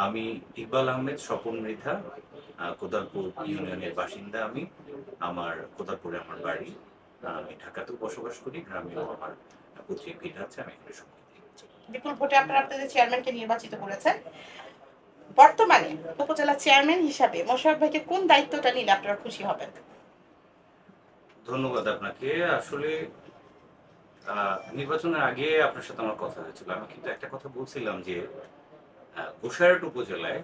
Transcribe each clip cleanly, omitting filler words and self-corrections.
আমি ইকবাল আহমেদ স্বপন মৃধা, কোদালপুর ইউনিয়নের বাসিন্দা। আমার কোদালপুরে আমার বাড়ি। আমি ঢাকাতেও বসবাস করি, গ্রামেও আমার পৈতৃক ভিট আছে, আমি এখানে সময় দিই। বিপুল ভোটে আপনারা আপনাদের চেয়ারম্যানকে নির্বাচিত করেছেন। বর্তমানে উপজেলা চেয়ারম্যান হিসাবে মোশাররফ ভাইকে কোন দায়িত্বটা নিলে আপনারা খুশি হবেন? ধন্যবাদ আপনাকে। আসলে নির্বাচনের আগে আপনার সাথে আমার কথা হয়েছিল। আমি কিন্তু একটা কথা বলছিলাম যে গোসাইরহাট উপজেলায়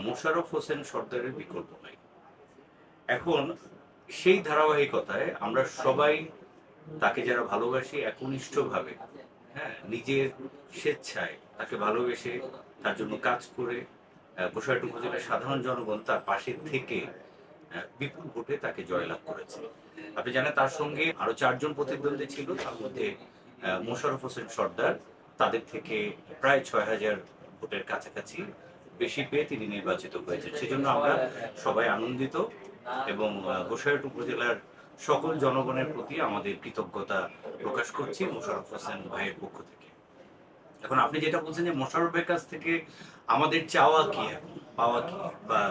মোশাররফ হোসেন সর্দারের বিকল্প নাই। এখন সেই ধারাবাহিকতায় আমরা সবাই তাকে যারা ভালোবাসি একনিষ্ঠভাবে, হ্যাঁ, নিজের স্বেচ্ছায় তাকে ভালোবেসে তার জন্য কাজ করে গোসাইরহাট উপজেলার সাধারণ জনগণ তার পাশে থেকে বিপুল ভোটে তাকে জয়লাভ করেছে। আপনি জানেন তার সঙ্গে আরো 4 জন প্রতিদ্বন্দ্বী ছিল, তার মধ্যে মোশাররফ হোসেন সর্দার তাদের থেকে প্রায় 6,000 ভোটের কাছাকাছি বেশি পেয়ে তিনি নির্বাচিত হয়েছেন। সেজন্য আমরা সবাই আনন্দিত এবং গোসাইরহাট উপজেলার সকল জনগণের প্রতি আমাদের কৃতজ্ঞতা প্রকাশ করছি মোশাররফ হোসেন ভাইয়ের পক্ষ থেকে। এখন আপনি যেটা বলছেন যে মোশাররফের কাছ থেকে আমাদের চাওয়া কি, এখন পাওয়া কি, বা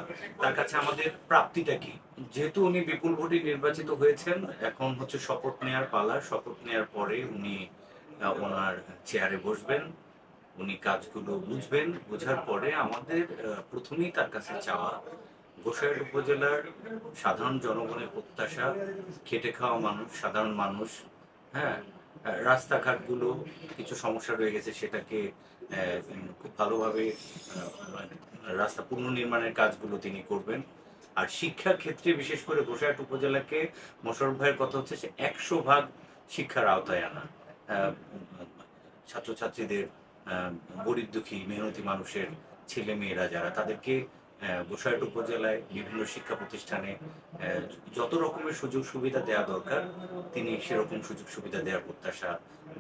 তার কাছে আমাদের প্রাপ্তিটা কি? যেহেতু উনি বিপুল ভোটে নির্বাচিত হয়েছেন, এখন হচ্ছে শপথ নেয়ার পালা। শপথ নেয়ার পরে উনি ওনার চেয়ারে বসবেন, উনি কাজগুলো বুঝবেন। বোঝার পরে আমাদের প্রথমেই তার কাছে চাওয়া, গোসাইরহাট উপজেলার সাধারণ জনগণের প্রত্যাশা, খেটে খাওয়া মানুষ, সাধারণ মানুষ, হ্যাঁ, রাস্তাঘাটগুলো কিছু সমস্যা রয়ে গেছে, সেটাকে খুব ভালোভাবে রাস্তা পুনর্নির্মাণের কাজগুলো তিনি করবেন। আর শিক্ষার ক্ষেত্রে বিশেষ করে গোসাইরহাট উপজেলাকে মোশাররফ ভাইয়ের কথা হচ্ছে যে 100% শিক্ষার আওতায় আনা। আহ, ছাত্রছাত্রীদের, গরিব দুঃখী মেহনতি মানুষের ছেলে মেয়েরা যারা, তাদেরকে গোসাইরহাট উপজেলায় বিভিন্ন শিক্ষা প্রতিষ্ঠানে যত রকমের সুযোগ সুবিধা দেওয়া দরকার তিনি সেরকম সুযোগ সুবিধা দেওয়ার প্রত্যাশা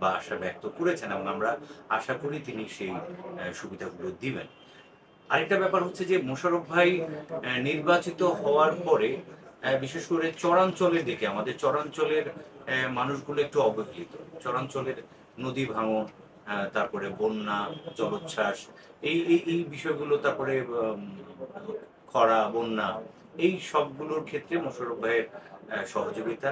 বা আশা ব্যক্ত করেছেন, এবং আমরা আশা করি তিনি সেই সুবিধাগুলো দিবেন। আরেকটা ব্যাপার হচ্ছে যে মোশাররফ ভাই নির্বাচিত হওয়ার পরে বিশেষ করে চরাঞ্চলের দিকে, আমাদের চরাঞ্চলের মানুষগুলো একটু অবহেলিত। চরাঞ্চলের নদী ভাঙন, তারপরে বন্যা, জলোচ্ছ্বাস, এই বিষয়গুলো, তারপরে খরা, বন্যা, এই সবগুলোর ক্ষেত্রে মোশাররফ ভাইয়ের সহযোগিতা,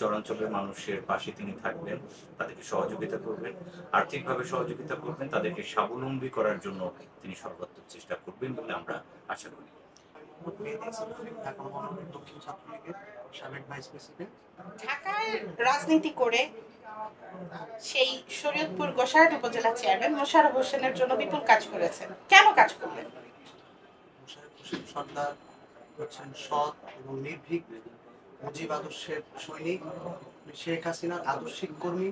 চরাঞ্চলের মানুষের পাশে তিনি থাকবেন, তাদেরকে সহযোগিতা করবেন, আর্থিকভাবে সহযোগিতা করবেন, তাদেরকে স্বাবলম্বী করার জন্য তিনি সর্বাত্মক চেষ্টা করবেন বলে আমরা আশা করি। ঢাকায় রাজনীতি করে সেই শরীয়তপুর গোসাইরহাট উপজেলা চেয়ারম্যান মোশাররফ হোসেনের জন্য বিপুল কাজ করেছেন, কেন কাজ করলেন? মোশাররফ হোসেন সর্দার হচ্ছেন সৎ এবং নির্ভীক মুজিব আদর্শের সৈনিক, শেখ হাসিনার আদর্শিক কর্মী।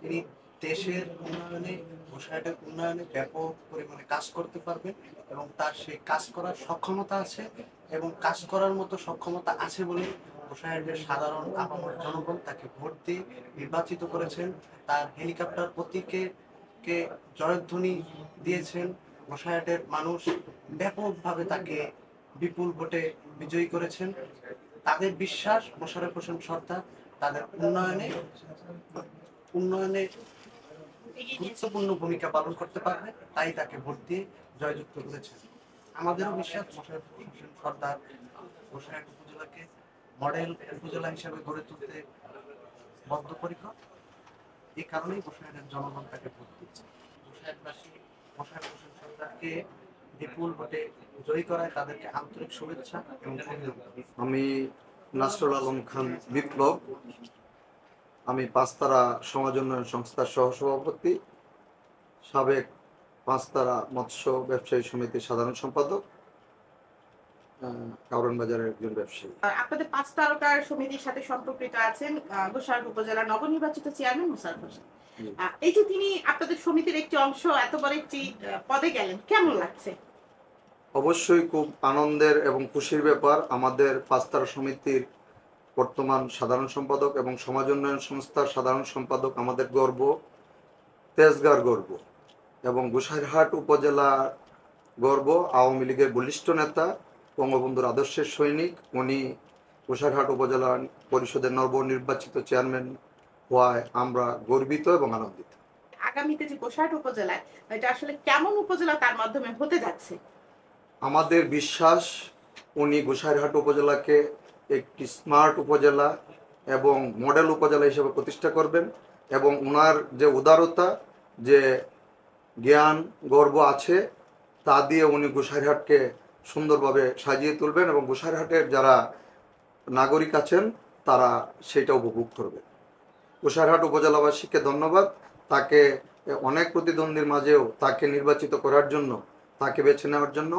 তিনি দেশের উন্নয়নে, গোসাইরহাটের উন্নয়নে ব্যাপক পরিমাণে কাজ করতে পারবেন এবং তার সেই কাজ করার সক্ষমতা আছে, এবং কাজ করার মতো সক্ষমতা আছে বলে গোসাইরহাটের সাধারণ আপামর জনগণ তাকে ভোট দিয়ে নির্বাচিত করেছেন। তার হেলিকপ্টার প্রতীকে জয়ধ্বনি দিয়েছেন। গোসাইরহাটের মানুষ ব্যাপকভাবে তাকে বিপুল ভোটে বিজয়ী করেছেন। তাদের বিশ্বাস মোশাররফ হোসেন সর্দার তাদের উন্নয়নে উন্নয়নে গুরুত্বপূর্ণ ভূমিকা পালন করতে পারবে, তাই তাকে ভোট দিয়ে জয়যুক্ত করেছেন। আমাদেরও বিশ্বাস মোশাররফ হোসেন সর্দার গোসাইরহাট উপজেলাকে মডেল উপজেলা হিসেবে গড়ে তুলতে বদ্ধপরিকর। এই কারণেই গোসাইরহাটের জনগণ তাকে ভোট দিচ্ছে। গোসাইরহাটবাসী মোশাররফ হোসেন সর্দারকে বিপুল ভোটে জয়ী করায় তাদেরকে আন্তরিক শুভেচ্ছা এবং অভিনন্দন। আমি নাসরুল আলম খান বিপ্লব। আমি পাঁচতারা সমাজ উন্নয়ন সংস্থার সহসভাপতি, সাবেক পাঁচতারা মৎস্য ব্যবসায়ী সমিতির সাধারণ সম্পাদক, কারণ বাজারের একজন ব্যবসায়ী। আপনাদের 5 তারকার সমিতির সাথে সম্পর্কিত আছেন গোসাইরহাট উপজেলার নবনির্বাচিত চেয়ারম্যান মোশাররফ হোসেন। এই যে তিনি আপনাদের সমিতির একটি অংশ, এত বড় একটি পদে গেলেন, কেমন লাগছে? অবশ্যই খুব আনন্দের এবং খুশির ব্যাপার। আমাদের পাঁচতারা সমিতির বর্তমান সাধারণ সম্পাদক এবং সমাজ উন্নয়ন সংস্থার সাধারণ সম্পাদক আমাদের গর্ব, তেজগাঁর গর্ব, এবং গোসাইরহাট উপজেলা গর্ব। আওয়ামী লীগের বলিষ্ঠ নেতা, বঙ্গবন্ধুর আদর্শের সৈনিক, উনি গোসাইরহাট উপজেলা পরিষদের নবনির্বাচিত চেয়ারম্যান হওয়ায় আমরা গর্বিত এবং আনন্দিত। আগামীতে যে গোসাইরহাট উপজেলায় এটা আসলে কেমন উপজেলা তার মাধ্যমে হতে যাচ্ছে? আমাদের বিশ্বাস উনি গোসাইরহাট উপজেলাকে একটি স্মার্ট উপজেলা এবং মডেল উপজেলা হিসেবে প্রতিষ্ঠা করবেন এবং ওনার যে উদারতা, যে জ্ঞান গর্ব আছে তা দিয়ে উনি গোসাইরহাটকে সুন্দরভাবে সাজিয়ে তুলবেন এবং গোসাইরহাটের যারা নাগরিক আছেন তারা সেটা উপভোগ করবে। গোসাইরহাট উপজেলাবাসীকে ধন্যবাদ, তাকে অনেক প্রতিদ্বন্দ্বীর মাঝেও তাকে নির্বাচিত করার জন্য, তাকে বেছে নেওয়ার জন্য।